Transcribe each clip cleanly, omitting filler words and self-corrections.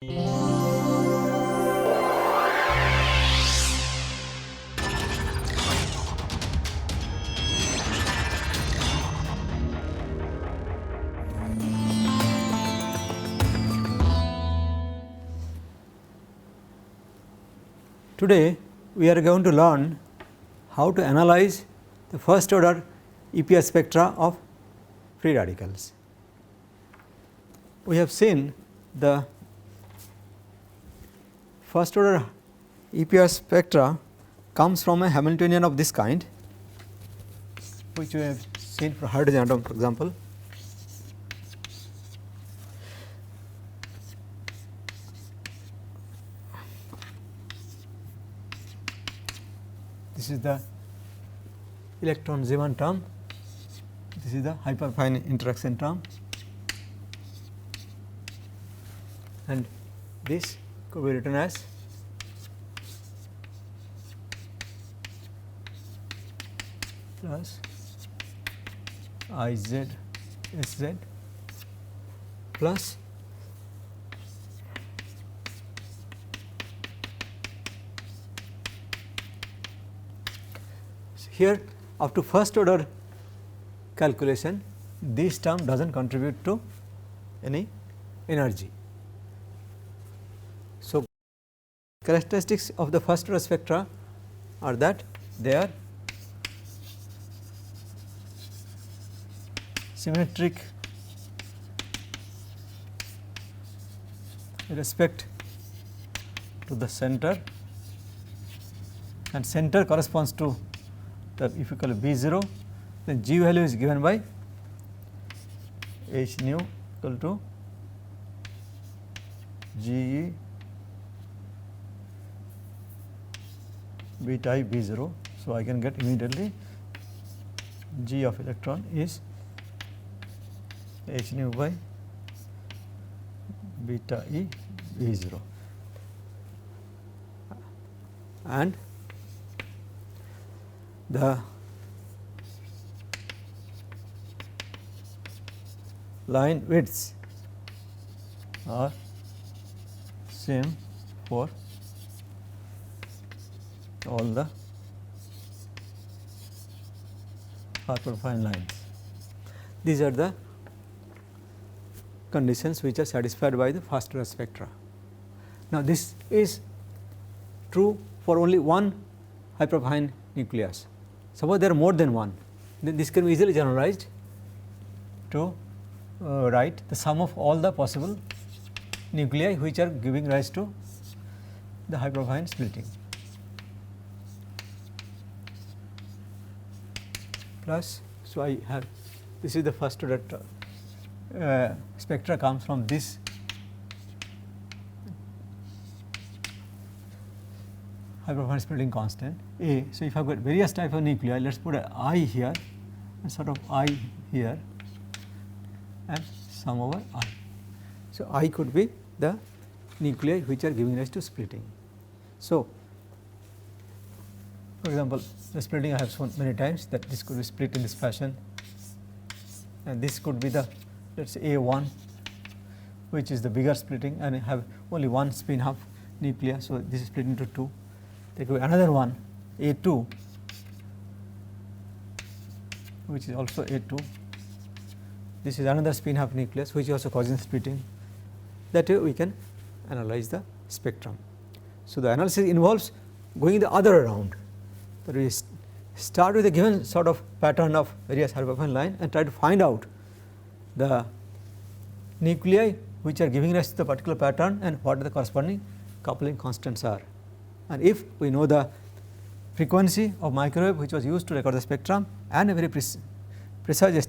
Today we are going to learn how to analyze the first order EPR spectra of free radicals. We have seen the first order EPR spectra comes from a Hamiltonian of this kind, which we have seen for hydrogen atom, for example. This is the electron Zeeman term, this is the hyperfine interaction term, and this could be written as plus Iz Sz plus here up to first order calculation, this term does not contribute to any energy. So, characteristics of the first order spectra are that they are symmetric with respect to the center, and center corresponds to the, if you call it B0, then G value is given by H nu equal to G beta I B0. So, I can get immediately G of electron is H nu by beta E B0, and the line widths are same for all the hyperfine lines. These are the conditions which are satisfied by the first order spectra. Now, this is true for only one hyperfine nucleus. Suppose there are more than one, then this can be easily generalized to write the sum of all the possible nuclei which are giving rise to the hyperfine splitting, plus. So, I have this is the first order spectra comes from this hyperfine splitting constant A. So, if I have got various type of nuclei, let us put a I here and sort of I here and sum over I. So, I could be the nuclei which are giving rise to splitting. So, for example, the splitting I have shown many times that this could be split in this fashion, and this could be the, let us say A1, which is the bigger splitting and have only one spin half nucleus. So, this is split into 2. There could be another one A2, which is also A2. This is another spin half nucleus which is also causing splitting. That way we can analyze the spectrum. So, the analysis involves going the other around, that we start with a given sort of pattern of various hyperfine line and try to find out the nuclei which are giving rise to the particular pattern and what the corresponding coupling constants are. And if we know the frequency of microwave which was used to record the spectrum and a very precise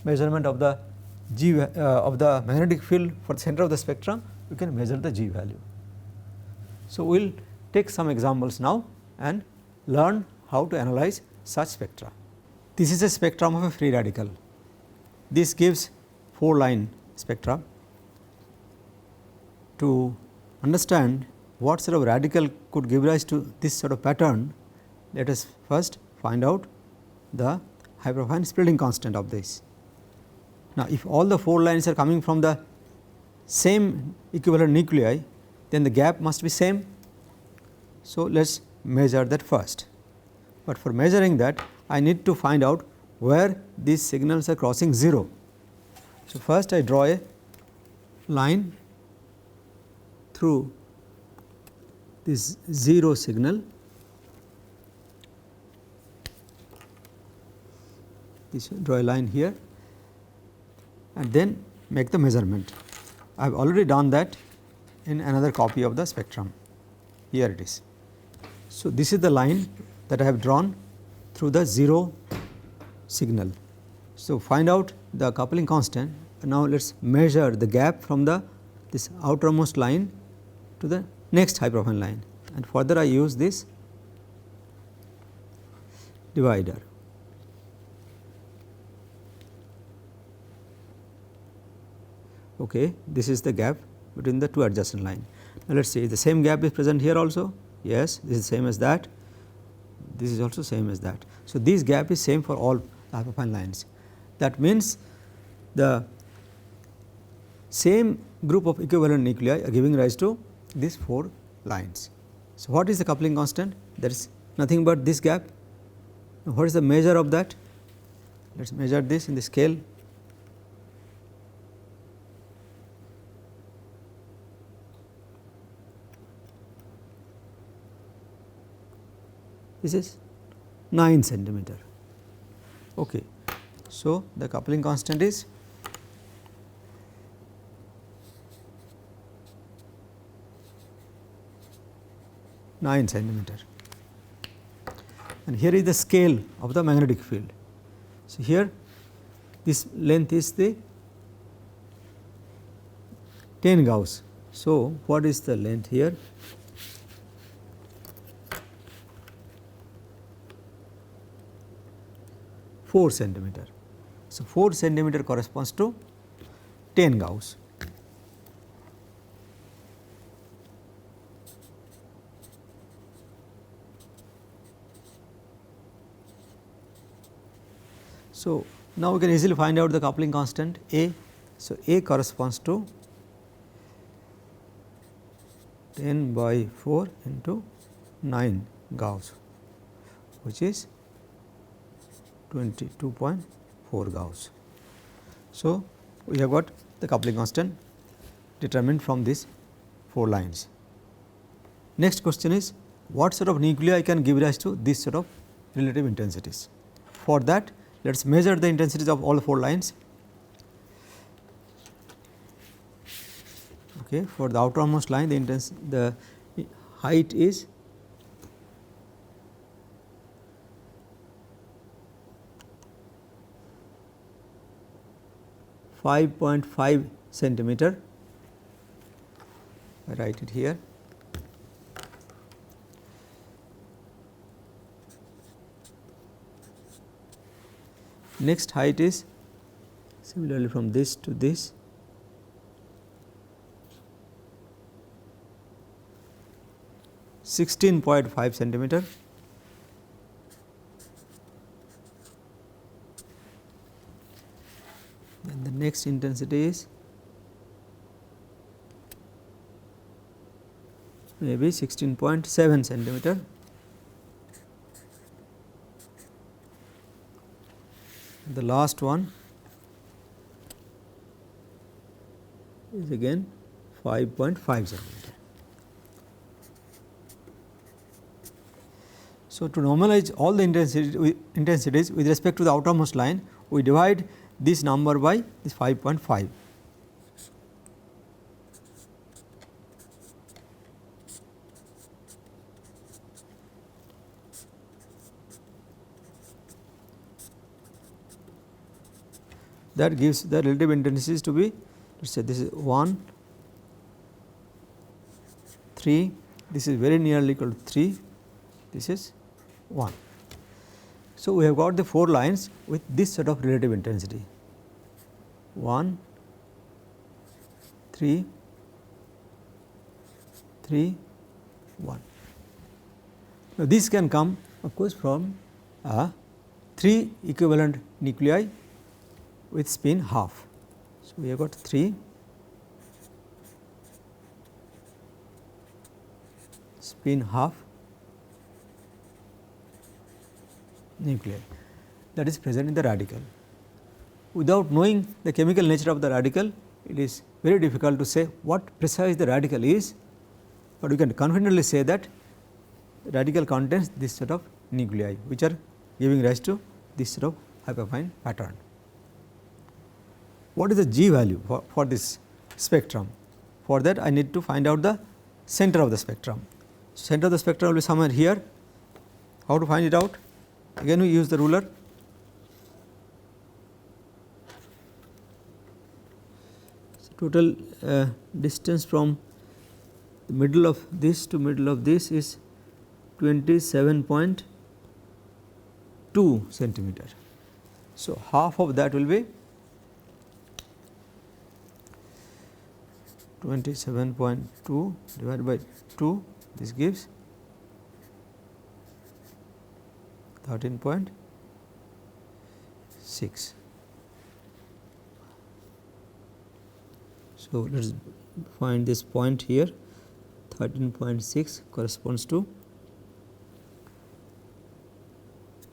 measurement of the G of the magnetic field for the center of the spectrum, we can measure the G value. So, we will take some examples now and learn how to analyze such spectra. This is a spectrum of a free radical. This gives 4 line spectra. To understand what sort of radical could give rise to this sort of pattern, let us first find out the hyperfine splitting constant of this. Now, if all the 4 lines are coming from the same equivalent nuclei, then the gap must be same. So, let us measure that first, but for measuring that I need to find out where these signals are crossing 0. So, first I draw a line through this 0 signal, draw a line here and then make the measurement. I have already done that in another copy of the spectrum. Here it is. So, this is the line that I have drawn through the 0 signal. So, find out the coupling constant. Now, let us measure the gap from this outermost line to the next high profile line, and further I use this divider. Okay, this is the gap between the two adjacent line. Now, let us see, the same gap is present here also. Yes, this is same as that. This is also same as that. So, this gap is same for all hyperfine lines. That means, the same group of equivalent nuclei are giving rise to these 4 lines. So, what is the coupling constant? That is nothing but this gap. Now, what is the measure of that? Let us measure this in the scale. This is 9 centimeter. Okay. So, the coupling constant is 9 centimeter, and here is the scale of the magnetic field. So, here this length is the 10 Gauss. So, what is the length here? Four centimeter. So, 4 centimeter corresponds to 10 Gauss. So, now we can easily find out the coupling constant A. So, A corresponds to 10 by 4 into 9 Gauss, which is 22.4 Gauss. So, we have got the coupling constant determined from these 4 lines. Next question is, what sort of nuclei can give rise to this sort of relative intensities? For that, let us measure the intensities of all 4 lines. Okay, for the outermost line, the height is 5.5 centimeter. I write it here. Next height is similarly from this to this, (16.5 centimeter). Then the next intensity is maybe 16.7 centimeter. The last one is again 5.5 centimeter. So, to normalize all the intensities with respect to the outermost line, we divide this number by this 5.5. That gives the relative intensities to be, let us say this is 1, 3, this is very nearly equal to 3, this is 1. So, we have got the 4 lines with this set of relative intensity 1, 3, 3, 1. Now, this can come of course from 3 equivalent nuclei with spin half. So, we have got 3 spin half nuclei that is present in the radical. Without knowing the chemical nature of the radical, it is very difficult to say what precise the radical is, but we can confidently say that the radical contains this set of nuclei which are giving rise to this sort of hyperfine pattern. What is the G value for this spectrum? For that I need to find out the center of the spectrum. Center of the spectrum will be somewhere here. How to find it out? Again we use the ruler. So, total distance from the middle of this to middle of this is 27.2 centimeter. So, half of that will be 27.2 divided by 2, this gives 13.6. So, let us find this point here. 13.6 corresponds to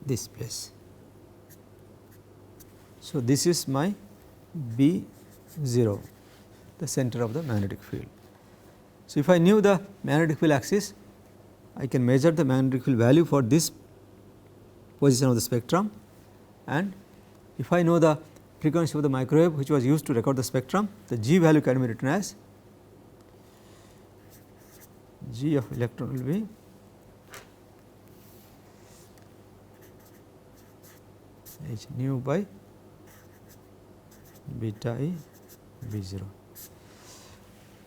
this place. So, this is my B0, the center of the magnetic field. So, if I knew the magnetic field axis, I can measure the magnetic field value for this position of the spectrum, and if I know the frequency of the microwave which was used to record the spectrum, the G value can be written as G of electron will be h nu by beta E B0.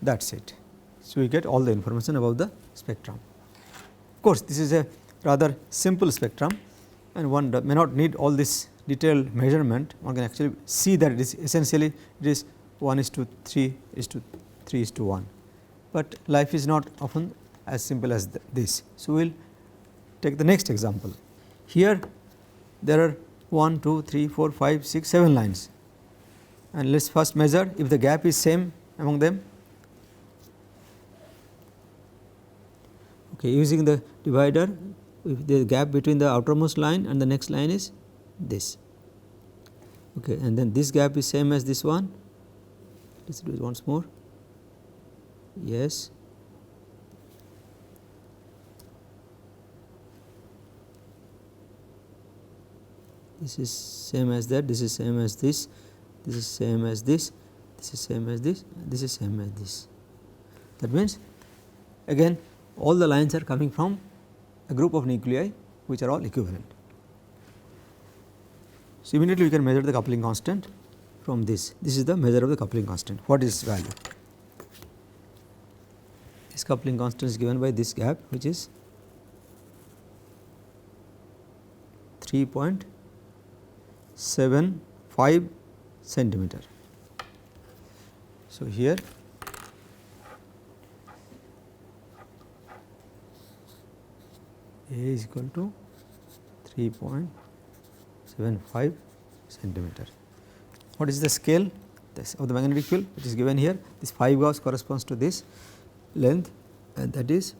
That is it. So, we get all the information about the spectrum. Of course, this is a rather simple spectrum and one may not need all this detailed measurement. One can actually see that it is essentially it is 1:3:3:1, but life is not often as simple as this. So, we will take the next example. Here there are 1, 2, 3, 4, 5, 6, 7 lines, and let us first measure if the gap is same among them. Okay, using the divider, if the gap between the outermost line and the next line is this. Okay, and then this gap is same as this one. Let us do it once more. Yes. This is same as that, this is same as this, this is same as this, this is same as this, this is same as this. That means again all the lines are coming from a group of nuclei which are all equivalent. So, immediately we can measure the coupling constant from this. This is the measure of the coupling constant. What is its value? This coupling constant is given by this gap, which is 3.75 centimeter. So, here A is equal to 3.75 centimeter. What is the scale of the magnetic field? It is given here. This 5 Gauss corresponds to this length, and that is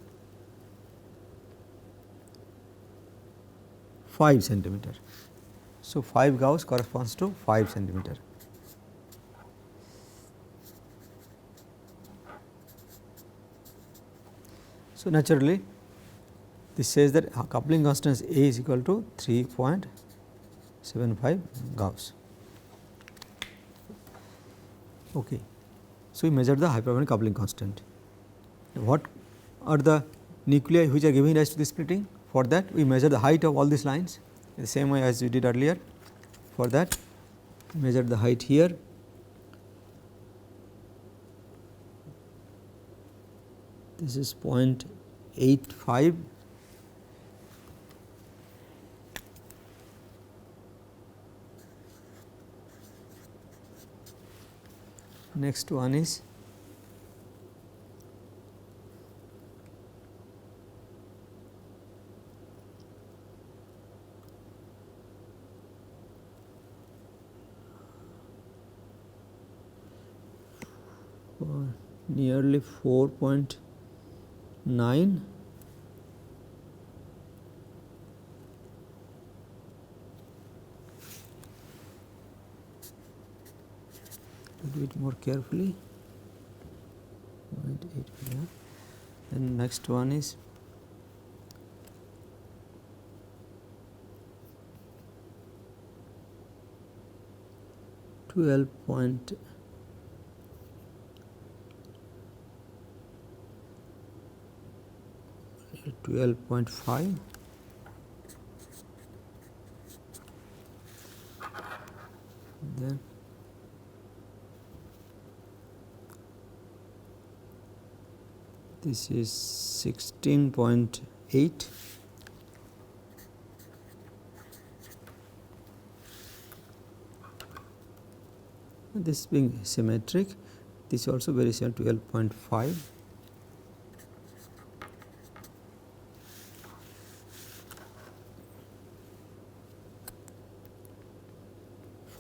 5 centimeter. So, 5 Gauss corresponds to 5 centimeter. So, naturally this says that coupling constant A is equal to 3.75 Gauss. Okay. So, we measure the hyperbaric coupling constant. What are the nuclei which are giving rise to this splitting? For that we measure the height of all these lines in the same way as we did earlier. For that measure the height here. This is 0.85. Next one is 4 nearly 4.9 do it more carefully. 0.8 here. Then next one is 12.5. Then this is 16.8. This being symmetric, this is also very similar, 12.5.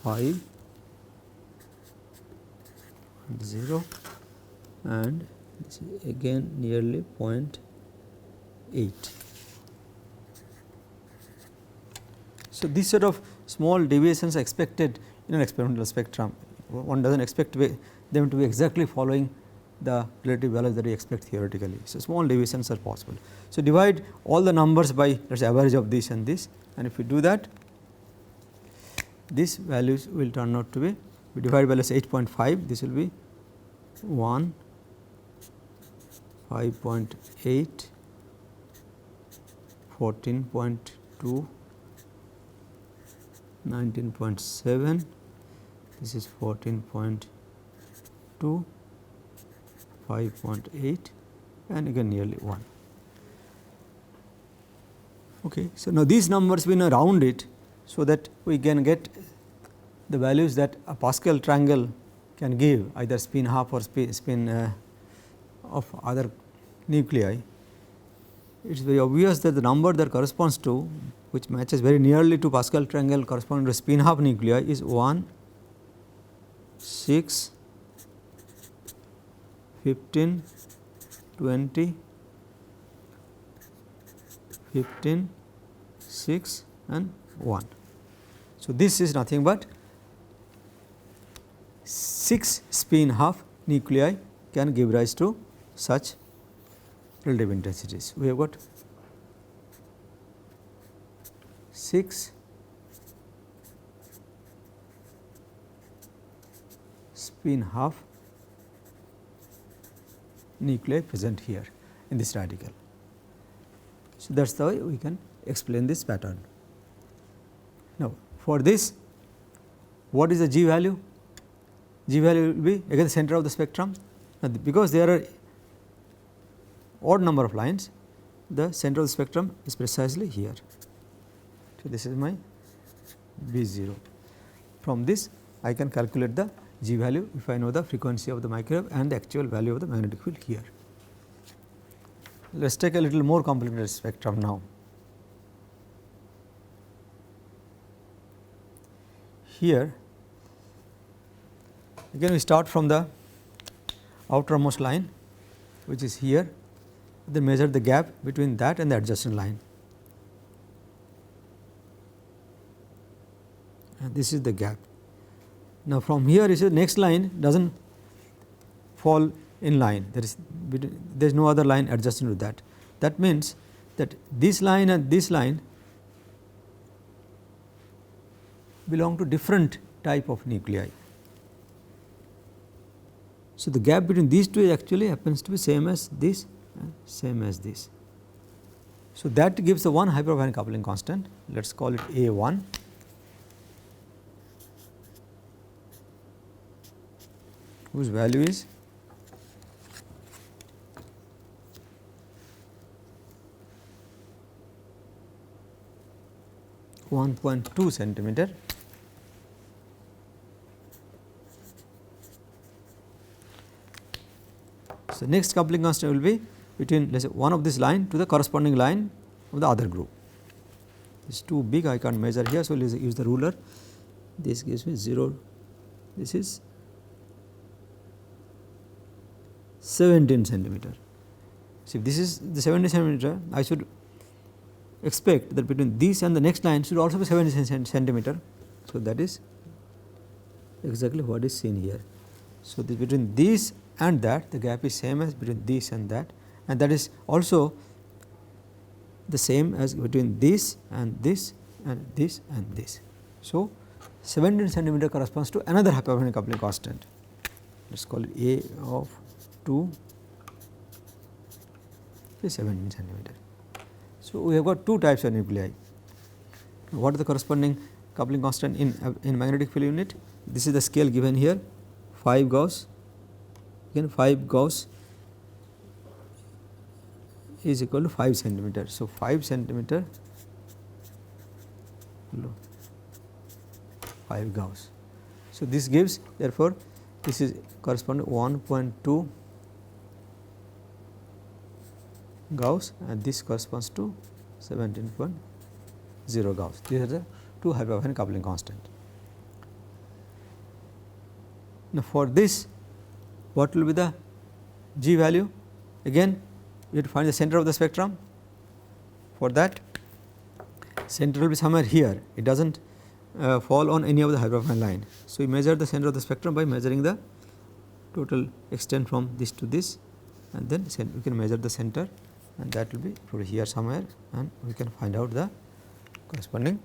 Five, 0, and this is again nearly 0.8. So, this sort of small deviations are expected in an experimental spectrum. One does not expect them to be exactly following the relative values that we expect theoretically. So, small deviations are possible. So, divide all the numbers by let us say average of this, and if we do that, these values will turn out to be, we divide by let us say 8.5, this will be 1, 5.8, 14.2, 19.7, this is 14.2, 5.8, and again nearly 1. Okay. So, now these numbers we now round it, so that we can get the values that a Pascal triangle can give, either spin half or spin of other nuclei. It is very obvious that the number that corresponds to, which matches very nearly to Pascal triangle corresponding to spin half nuclei, is 1, 6, 15, 20, 15, 6 and 1. So, this is nothing but 6 spin half nuclei can give rise to such relative intensities. We have got 6 spin half nuclei present here in this radical. So, that is the way we can explain this pattern. Now, for this, what is the G value? G value will be again the center of the spectrum. Now, because there are odd number of lines, the center of the spectrum is precisely here. So, this is my B 0. From this, I can calculate the G value if I know the frequency of the microwave and the actual value of the magnetic field here. Let us take a little more complicated spectrum now. Here, again we start from the outermost line, which is here, then measure the gap between that and the adjacent line, and this is the gap. Now, from here is the next line does not fall in line, there is no other line adjacent to that. That means that this line and this line belong to different type of nuclei. So, the gap between these two actually happens to be same as this and same as this. So, that gives the one hyperbaric coupling constant, let us call it A1, whose value is 1.2 centimeter. So, next coupling constant will be between let us say one of this line to the corresponding line of the other group. It is too big, I can't measure here. So, let us use the ruler. This gives me 0, this is 17 centimeter. So, if this is the 17 centimeter, I should expect that between this and the next line should also be 17 centimeter. So, that is exactly what is seen here. So, between this and that, the gap is same as between this and that is also the same as between this and this and this and this. So, 17 centimeter corresponds to another hypertrophic coupling constant. Let us call it A of 2 is 17 centimeter. So, we have got two types of nuclei. What is the corresponding coupling constant in magnetic field unit? This is the scale given here, 5 Gauss, again 5 Gauss is equal to 5 centimeter. So, 5 centimeter 5 Gauss. So, this gives, therefore, this is corresponding to 1.2 Gauss and this corresponds to 17.0 Gauss. These are the two hypertrophic coupling constant. Now, for this, what will be the G value? Again, you have to find the center of the spectrum. For that, center will be somewhere here. It does not fall on any of the hypertrophic line. So, we measure the center of the spectrum by measuring the total extent from this to this, and then we can measure the center, and that will be probably here somewhere, and we can find out the corresponding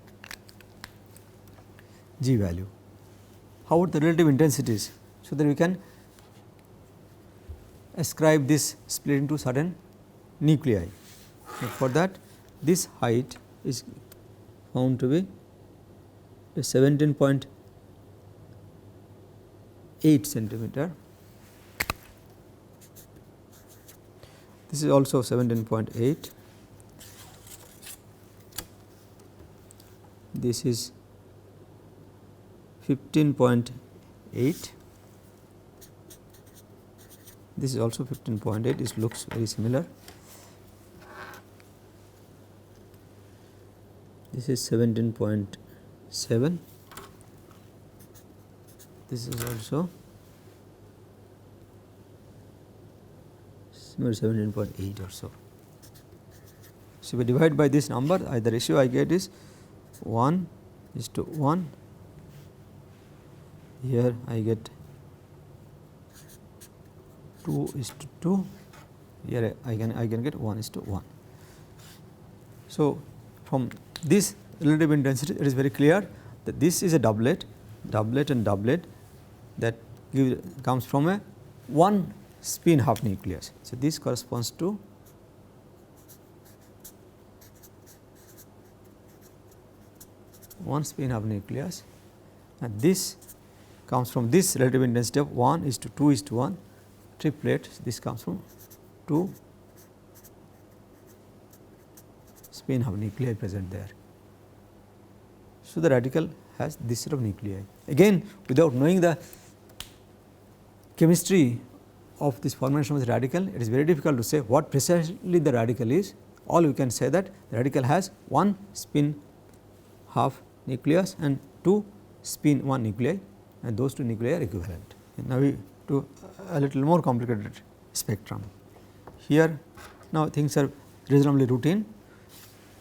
G value. How about the relative intensities? So, that we can ascribe this split into certain nuclei. For that, this height is found to be 17.8 centimeter. This is also 17.8. This is 15.8. This is also 15.8. It looks very similar. This is 17.7. This is also similar, 17.8 or so. So, we divide by this number, the ratio I get is 1:1. Here I get 2:2. Here I can get 1:1. So, from this relative intensity, it is very clear that this is a doublet and doublet that comes from a one spin half nucleus. So, this corresponds to one spin half nucleus, and this comes from this relative intensity of 1:2:1 triplet. This comes from 2 spin half nuclei present there. So, the radical has this set of nuclei. Again, without knowing the chemistry of this formation of the radical, it is very difficult to say what precisely the radical is. All we can say that the radical has one spin half nucleus and 2 spin 1 nuclei, and those 2 nuclei are equivalent. And now, we do a little more complicated spectrum. Here now things are reasonably routine.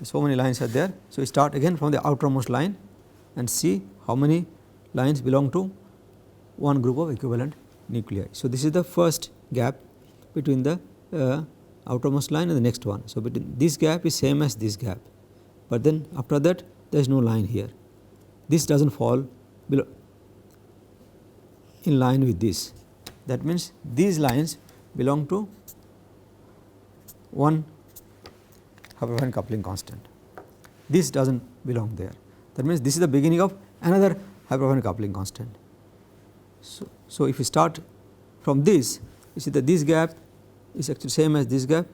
So many lines are there. So, we start again from the outermost line and see how many lines belong to one group of equivalent nuclei. So, this is the first gap between the outermost line and the next one. So, between this gap is same as this gap, but then after that there is no line here. This does not fall below in line with this. That means, these lines belong to one hypertrophic coupling constant. This does not belong there. That means, this is the beginning of another hypertrophic coupling constant. So, if we start from this, you see that this gap is actually same as this gap,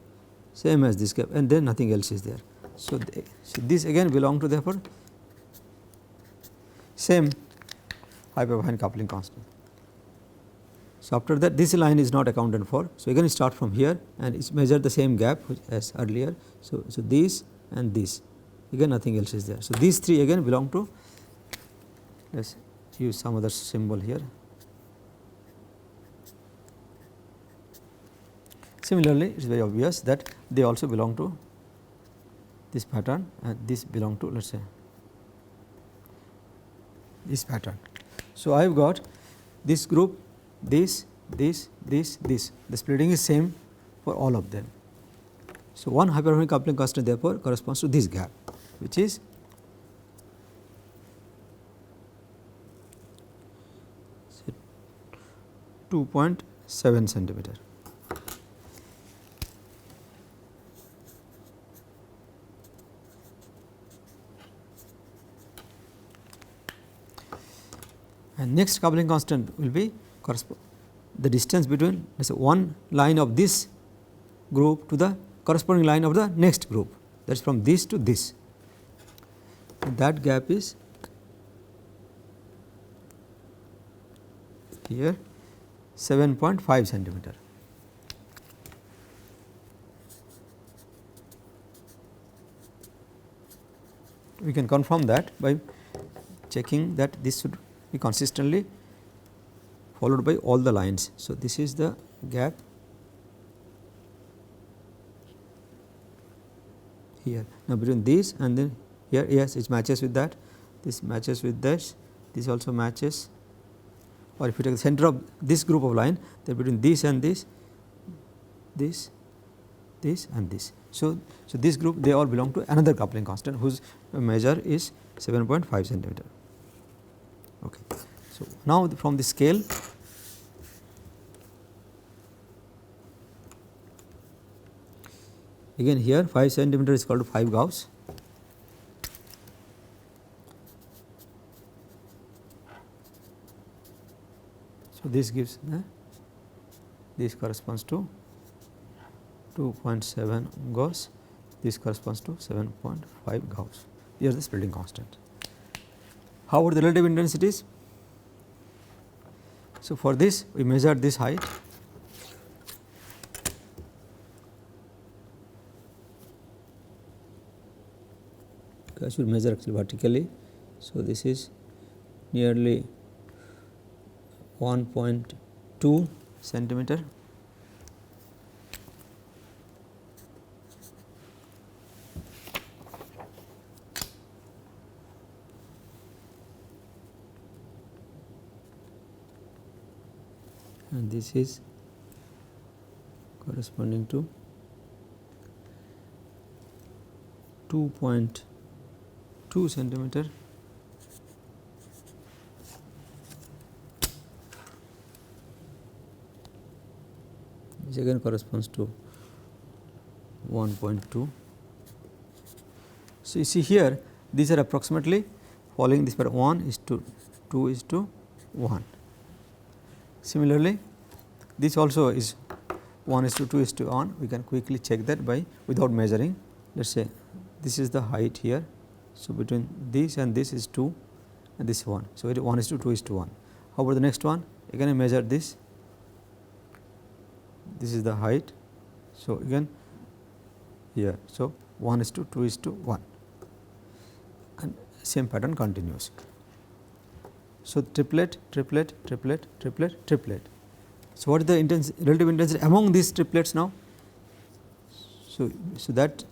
same as this gap, and then nothing else is there. So, this again belong to therefore same hypertrophic coupling constant. So, after that this line is not accounted for. So, again start from here and it measure the same gap as earlier. So, this and this, again nothing else is there. So, these 3 again belong to, let us use some other symbol here. Similarly, it is very obvious that they also belong to this pattern and this belong to, let us say, this pattern. So, I have got this group this, this, this, this. The splitting is same for all of them. So, one hyperharmonic coupling constant therefore corresponds to this gap, which is say 2.7 centimeter. And next coupling constant will be the distance between, let us say, one line of this group to the corresponding line of the next group, that is from this to this. That gap is here 7.5 centimeter. We can confirm that by checking that this should be consistently followed by all the lines. So, this is the gap here. Now, between this and then here, yes, it matches with that, this matches with this also matches, or if you take the center of this group of line, then between this and this and this. So, this group, they all belong to another coupling constant whose measure is 7.5 centimeter. Okay. So, now from the scale, again here 5 centimeter is equal to 5 Gauss. So, this gives this corresponds to 2.7 Gauss, this corresponds to 7.5 Gauss. Here is the splitting constant. How about the relative intensities? So, for this we measured this height. I should measure actually vertically. So, this is nearly 1.2 centimeter. And this is corresponding to 2.2 centimeter. Which again corresponds to 1.2. So, you see here these are approximately following this pattern, 1 is to 2 is to 1. Similarly, this also is 1 is to 2 is to 1. We can quickly check that by without measuring. Let us say this is the height here. So, between this and this is 2 and this 1. So, 1 is to 2 is to 1. How about the next one? Again I measure this. This is the height. So, again here. So, 1 is to 2 is to 1 and same pattern continues. So, triplet, triplet, triplet, triplet, triplet. So, what is the relative intensity among these triplets now? So, that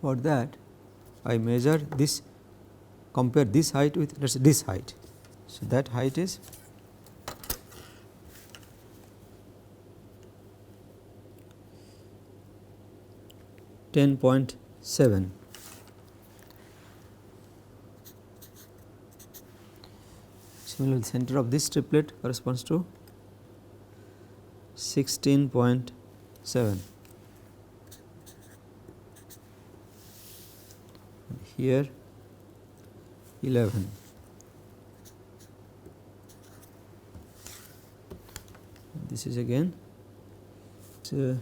for that I measure this, compare this height with let us say this height. So, that height is 10.7. Similarly, the center of this triplet corresponds to 16.7. Here 11. This is again here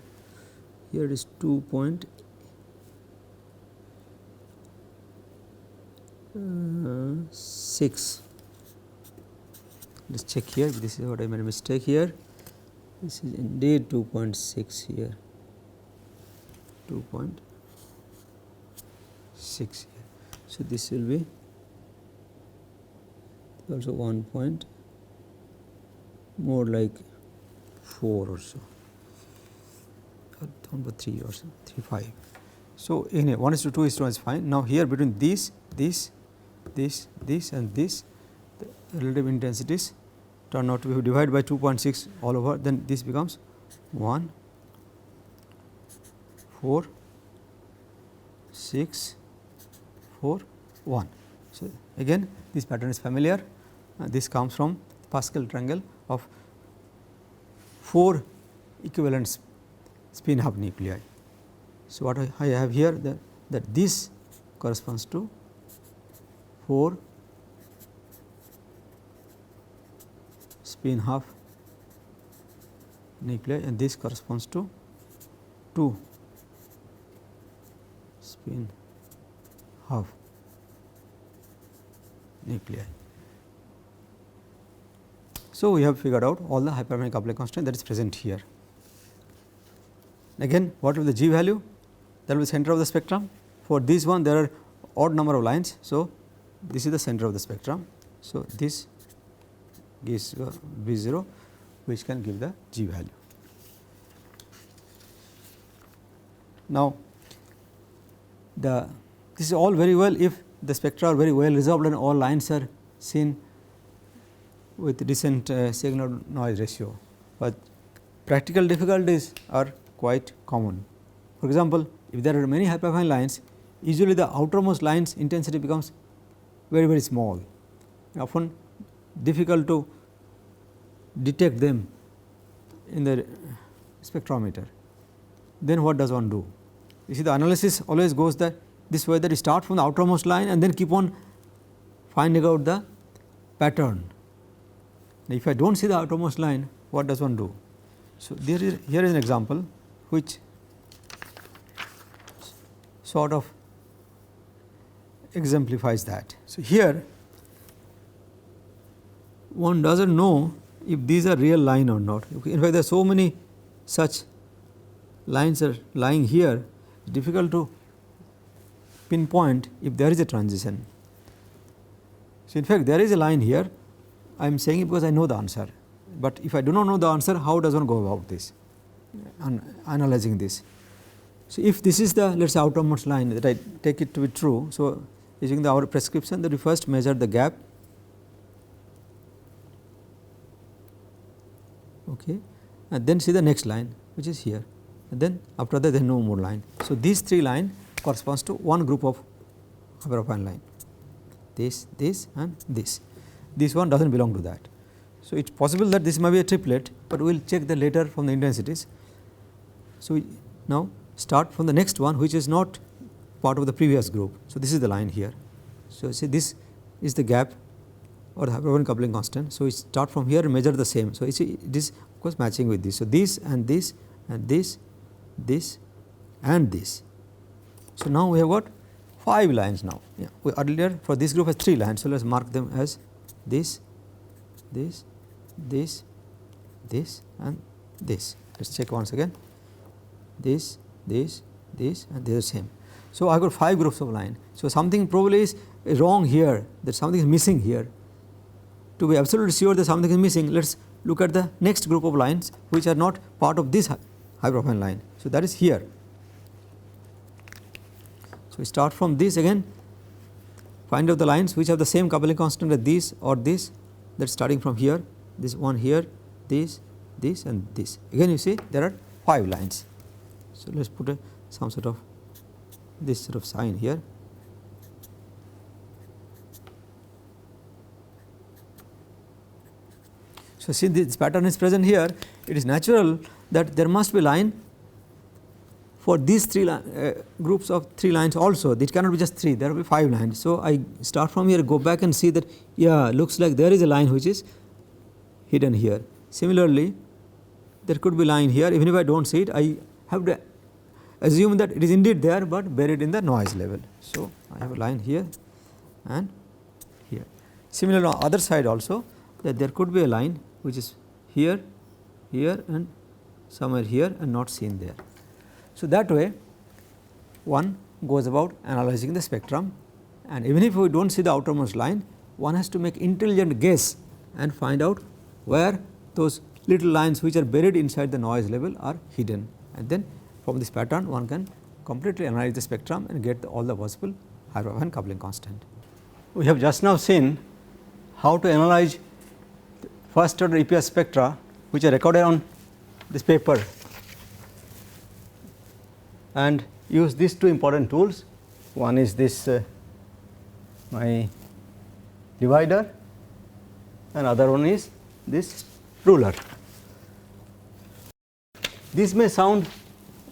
it is 2.6. Let us check here. This is what I made a mistake here. This is indeed 2.6 here. 2.6 here. So, this will be also 1 point more like 4 or so, or 3 or so, 3.5. So, anyway 1 is to 2 is to 1 is fine. Now, here between this and this, the relative intensities turn out to be, divide by 2.6 all over, then this becomes 1, 4, 6, 4, 1. So, again this pattern is familiar. This comes from Pascal triangle of 4 equivalent spin half nuclei. So, what I have here, that this corresponds to 4 spin half nuclei, and this corresponds to 2 spin half nuclei. So, we have figured out all the hyperharmonic coupling constant that is present here. Again, what will be the G value? That will be center of the spectrum. For this one, there are odd number of lines. So, this is the center of the spectrum. So, this gives B 0, which can give the G value. Now, this is all very well if the spectra are very well resolved and all lines are seen with decent signal noise ratio, but practical difficulties are quite common. For example, if there are many hyperfine lines, usually the outermost lines intensity becomes very small, often difficult to detect them in the spectrometer. Then what does one do? You see, the analysis always goes this way, that you start from the outermost line and then keep on finding out the pattern. Now, if I do not see the outermost line, what does one do? So, here is an example which sort of exemplifies that. So, here one does not know if these are real line or not. In fact, there are so many such lines are lying here, it is difficult to pinpoint if there is a transition. So, in fact, there is a line here. I am saying it because I know the answer, but if I do not know the answer, how does one go about this analyzing this? So, if this is the, let us say, outermost line that I take it to be true. So, using our prescription, that we first measure the gap, okay, and then see the next line which is here, and then after that there is no more line. So, these 3 line corresponds to one group of hyperfine line, this and this. This one does not belong to that. So, it is possible that this may be a triplet, but we will check that later from the intensities. So, we now start from the next one which is not part of the previous group. So, this is the line here. So, see, this is the gap or the hyperfine coupling constant. So, we start from here and measure the same. So, you see, it is of course matching with this. So, this and this and this and this. So, now we have got 5 lines now. Yeah, we earlier for this group has 3 lines. So, let us mark them as this and this. Let us check once again, this and this are the same. So, I have got 5 groups of line. So, something probably is wrong here, that something is missing here. To be absolutely sure that something is missing, let us look at the next group of lines which are not part of this hyperfine line. So, that is here. So, we start from this again, find out the lines which have the same coupling constant as this or this, that is starting from here, this one here, this and this. Again you see there are 5 lines. So, let us put some sort of this sort of sign here. So, since this pattern is present here, it is natural that there must be line for these 3 groups of 3 lines also. It cannot be just 3, there will be 5 lines. So, I start from here, go back and see that, yeah, looks like there is a line which is hidden here. Similarly, there could be line here, even if I do not see it, I have to assume that it is indeed there, but buried in the noise level. So, I have a line here and here. Similarly, on the other side also, that there could be a line which is here and somewhere here and not seen there. So, that way one goes about analyzing the spectrum, and even if we do not see the outermost line, one has to make intelligent guess and find out where those little lines which are buried inside the noise level are hidden, and then from this pattern one can completely analyze the spectrum and get all the possible hyperfine coupling constant. We have just now seen how to analyze first order EPR spectra which are recorded on this paper and use these two important tools. One is this my divider and other one is this ruler. This may sound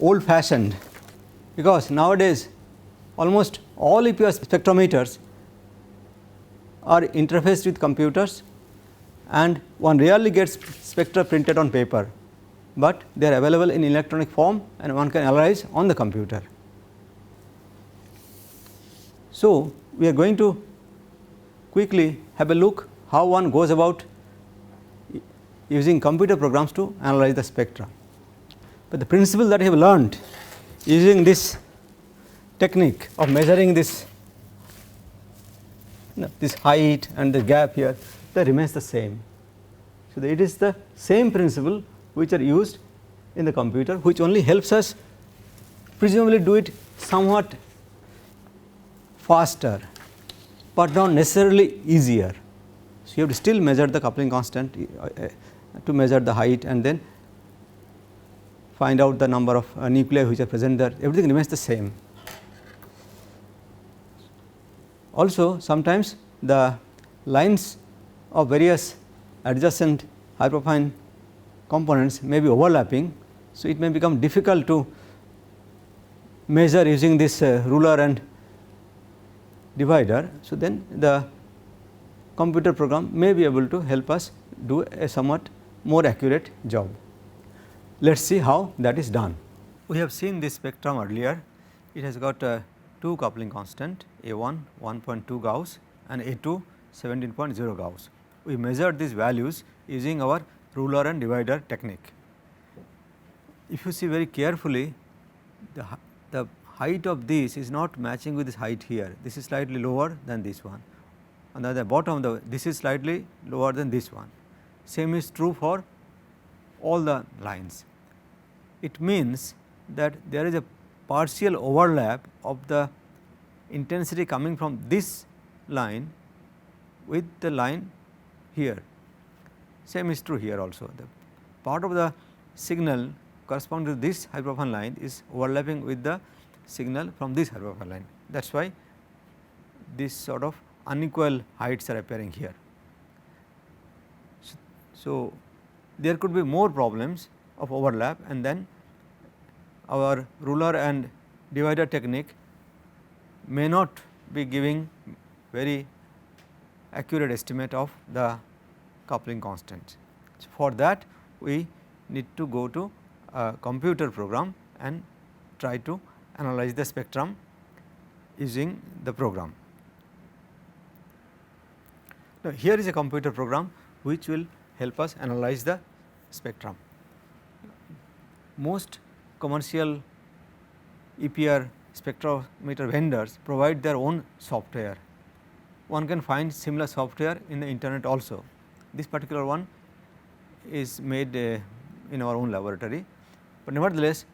old fashioned because nowadays almost all EPR spectrometers are interfaced with computers and one rarely gets spectra printed on paper, but they are available in electronic form and one can analyze on the computer. So, we are going to quickly have a look how one goes about using computer programs to analyze the spectra. But the principle that I have learned using this technique of measuring this height and the gap here, that remains the same. So, it is the same principle which are used in the computer, which only helps us presumably do it somewhat faster, but not necessarily easier. So, you have to still measure the coupling constant to measure the height and then find out the number of nuclei which are present there, everything remains the same. Also sometimes the lines of various adjacent hyperfine components may be overlapping. So, it may become difficult to measure using this ruler and divider. So, then the computer program may be able to help us do a somewhat more accurate job. Let us see how that is done. We have seen this spectrum earlier. It has got two coupling constant A1 1.2 Gauss and A2 17.0 Gauss. We measured these values using our ruler and divider technique. If you see very carefully, the height of this is not matching with this height here. This is slightly lower than this one, and at the bottom this is slightly lower than this one. Same is true for all the lines. It means that there is a partial overlap of the intensity coming from this line with the line here. Same is true here also. The part of the signal corresponding to this hyperfine line is overlapping with the signal from this hyperfine line. That is why this sort of unequal heights are appearing here. So, there could be more problems of overlap, and then our ruler and divider technique may not be giving very accurate estimate of the coupling constant. So, for that we need to go to a computer program and try to analyze the spectrum using the program. Now, here is a computer program which will help us analyze the spectrum. Most commercial EPR spectrometer vendors provide their own software. One can find similar software in the internet also. This particular one is made in our own laboratory, but nevertheless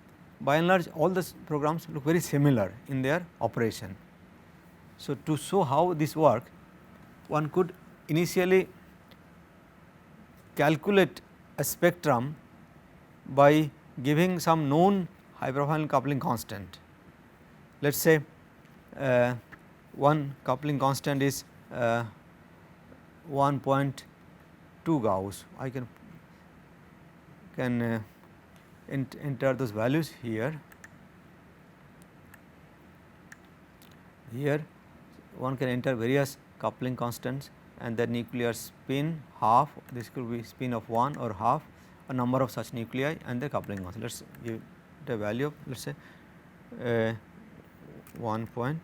by and large all the programs look very similar in their operation. So, to show how this works, one could initially calculate a spectrum by giving some known hyperfine coupling constant. Let us say one coupling constant is 1.2 Gauss. I can enter those values here. Here one can enter various coupling constants and the nuclear spin half, this could be spin of 1 or half, a number of such nuclei and the coupling constant. Let us give it a value of, let us say 1.2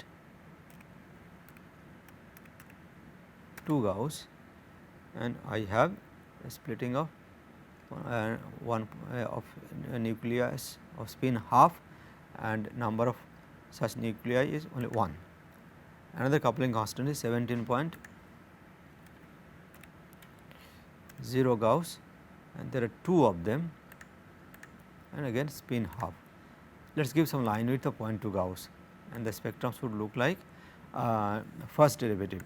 Gauss, and I have a splitting of one of nucleus of spin half and number of such nuclei is only 1. Another coupling constant is 17.0 Gauss and there are 2 of them and again spin half. Let us give some line width of 0.2 Gauss and the spectrum should look like first derivative.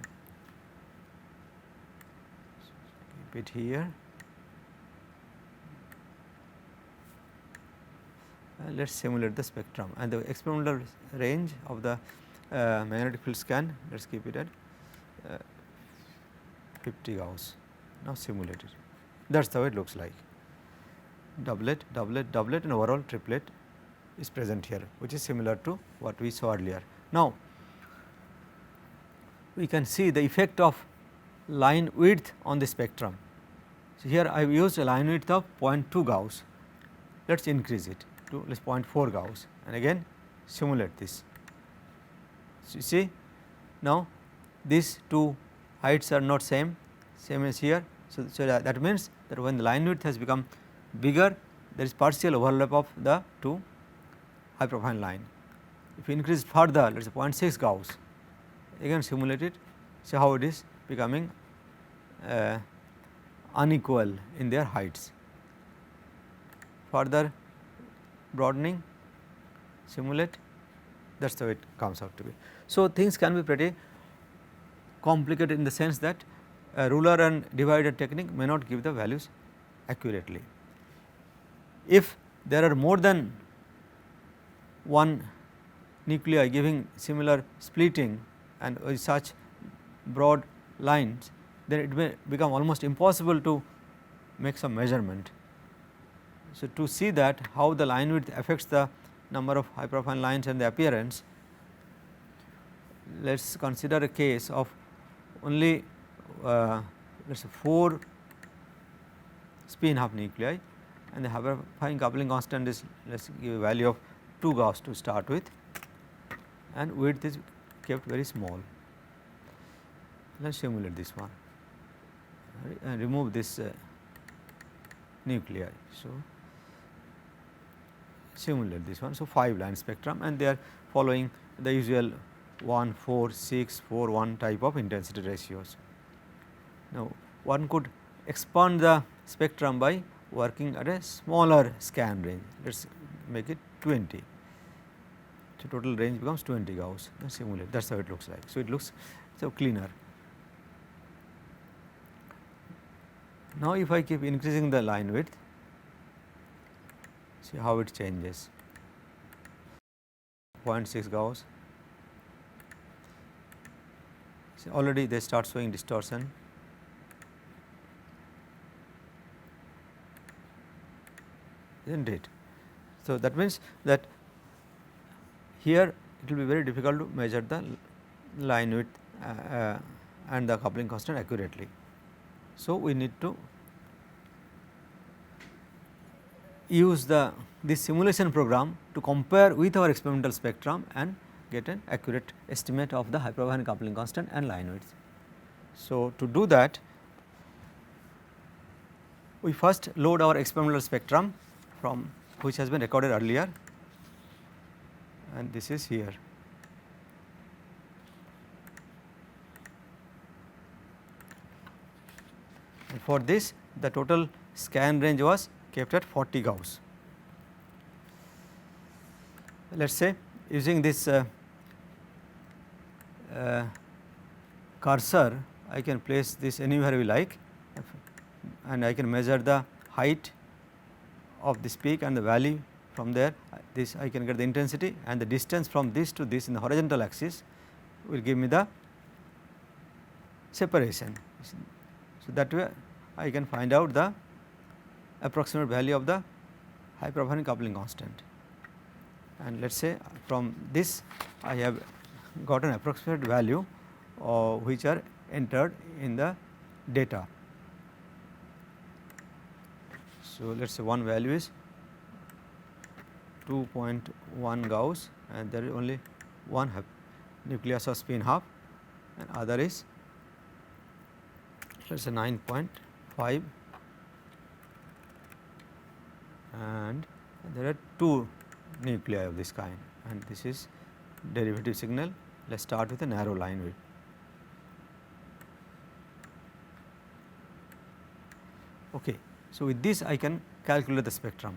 Keep it here let us simulate the spectrum, and the experimental range of the magnetic field scan, let us keep it at 50 Gauss. Now simulate it. That is how it looks like. Doublet, doublet, doublet, and overall triplet is present here, which is similar to what we saw earlier. Now, we can see the effect of line width on the spectrum. So, here I have used a line width of 0.2 Gauss. Let us increase it to let us 0.4 Gauss, and again simulate this. So, you see now these two heights are not same as here. So, that means that when the line width has become bigger, there is partial overlap of the two hyperfine line. If you increase further, let us say 0.6 Gauss, again simulate it, see how it is becoming unequal in their heights. Further broadening, simulate, that is the way it comes out to be. So, things can be pretty complicated in the sense that a ruler and divider technique may not give the values accurately. If there are more than one nuclei giving similar splitting and with such broad lines, then it may become almost impossible to make some measurement. So, to see that how the line width affects the number of hyperfine lines and the appearance, let us consider a case of only let us say 4 spin half nuclei, and the hyperfine coupling constant is, let us give a value of 2 Gauss to start with, and width is kept very small. Let us simulate this one and remove this nuclei. So, simulate this one. So, 5 line spectrum, and they are following the usual 1, 4, 6, 4, 1 type of intensity ratios. Now, one could expand the spectrum by working at a smaller scan range, let us make it 20. So, total range becomes 20 Gauss, and simulate, that is how it looks like. So, it looks so cleaner. Now, if I keep increasing the line width, see how it changes, 0.6 Gauss, see already they start showing distortion. Isn't it? So, that means that here it will be very difficult to measure the line width and the coupling constant accurately. So, we need to use this simulation program to compare with our experimental spectrum and get an accurate estimate of the hyperfine coupling constant and line width. So, to do that, we first load our experimental spectrum from which has been recorded earlier, and this is here. And for this, the total scan range was kept at 40 Gauss. Let us say using this cursor, I can place this anywhere we like, and I can measure the height of this peak and the valley from there. This I can get the intensity, and the distance from this to this in the horizontal axis will give me the separation. So, that way I can find out the approximate value of the hyperfine coupling constant, and let us say from this I have got an approximate value which are entered in the data. So, let us say one value is 2.1 Gauss, and there is only one nucleus of spin half, and other is let us say 9.5, and there are 2 nuclei of this kind, and this is derivative signal. Let us start with a narrow line width. Okay. So, with this I can calculate the spectrum,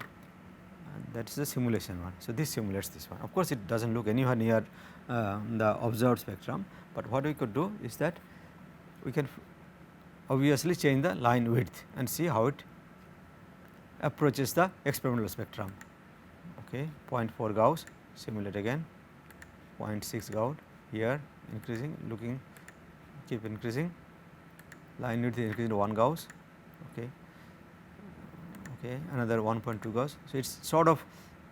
and that is the simulation one. So, this simulates this one. Of course, it does not look anywhere near the observed spectrum, but what we could do is that we can obviously change the line width and see how it approaches the experimental spectrum. Okay. okay, 0.4 Gauss, simulate again, 0.6 Gauss here, increasing, looking, keep increasing, line width is increasing to 1 Gauss, okay, okay, another 1.2 Gauss. So, it is sort of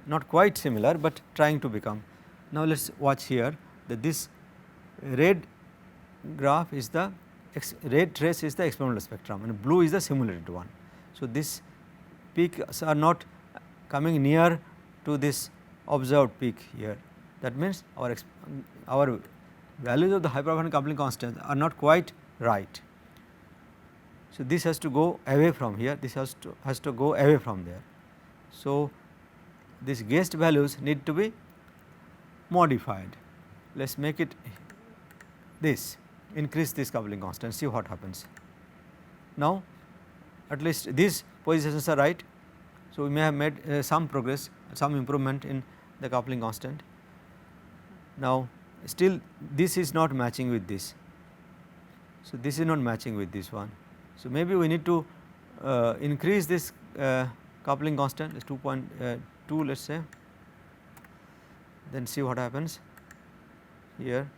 not quite similar, but trying to become. Now, let us watch here that this red graph is the red trace is the experimental spectrum and blue is the simulated one. So, this peaks are not coming near to this observed peak here. That means, our values of the hyperfine coupling constant are not quite right. So, this has to go away from here, this has to go away from there. So, these guessed values need to be modified. Let us make it this, increase this coupling constant, see what happens. Now, at least these positions are right. So, we may have made some progress, some improvement in the coupling constant. Now, still this is not matching with this. So, this is not matching with this one. So, maybe we need to increase this coupling constant is 2.2 let us say, then see what happens here,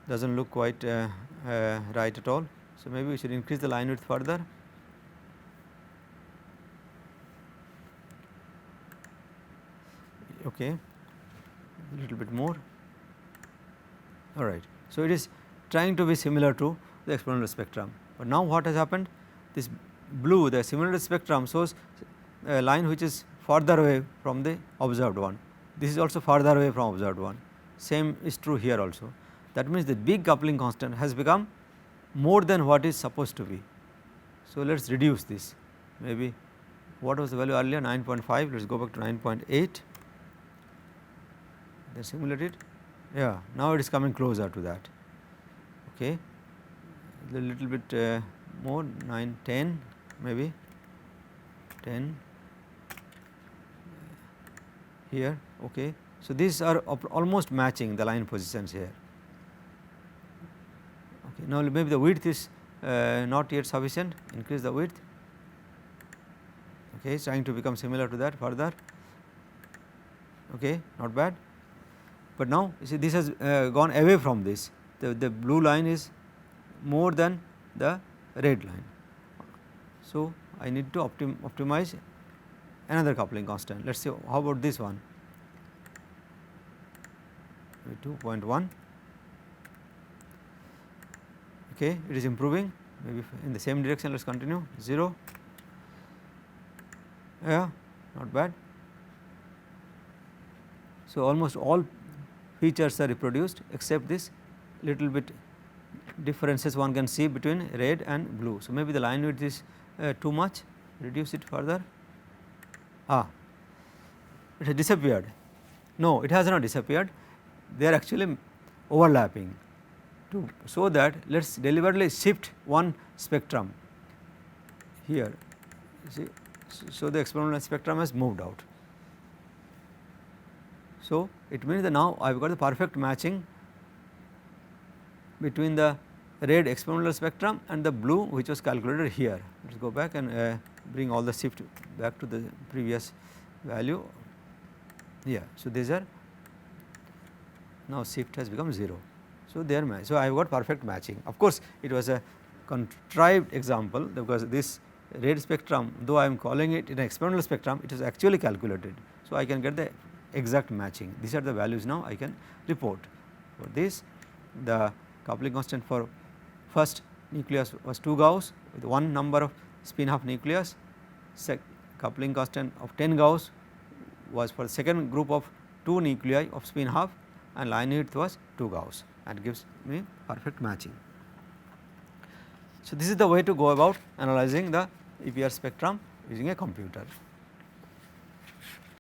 does not look quite right at all. So, maybe we should increase the line width further. Okay, a little bit more, all right. So, it is trying to be similar to the experimental spectrum, but now what has happened, this blue, the simulated spectrum shows a line which is farther away from the observed one, this is also farther away from observed one, same is true here also. That means, the big coupling constant has become more than what is supposed to be. So, let us reduce this, maybe what was the value earlier 9.5, let us go back to 9.8, then simulate it, yeah, now it is coming closer to that, okay, a little bit more 9, 10 maybe 10 here, okay. So, these are almost matching the line positions here. Okay. Now, maybe the width is not yet sufficient, increase the width, okay, trying to become similar to that further, okay, not bad. But now, you see this has gone away from this, the blue line is more than the red line. So, I need to optimize another coupling constant. Let us see how about this one, 2.1, okay, it is improving, maybe in the same direction. Let us continue 0, yeah, not bad. So, almost all features are reproduced except this little bit differences one can see between red and blue. So, maybe the line width is too much, reduce it further, it has disappeared. No, it has not disappeared, they are actually overlapping. To show that, let us deliberately shift one spectrum here, see, so the experimental spectrum has moved out. So, it means that now I have got the perfect matching between the red experimental spectrum and the blue which was calculated here. Let us go back and bring all the shift back to the previous value. Yeah. So, these are now shift has become 0. So, they are matched. So, I have got perfect matching. Of course, it was a contrived example because this red spectrum, though I am calling it in an experimental spectrum, it is actually calculated. So, I can get the exact matching. These are the values now I can report. For this, the coupling constant for first nucleus was 2 Gauss with one number of spin half nucleus, coupling constant of 10 Gauss was for the second group of 2 nuclei of spin half, and line width was 2 Gauss, and gives me perfect matching. So, this is the way to go about analyzing the EPR spectrum using a computer.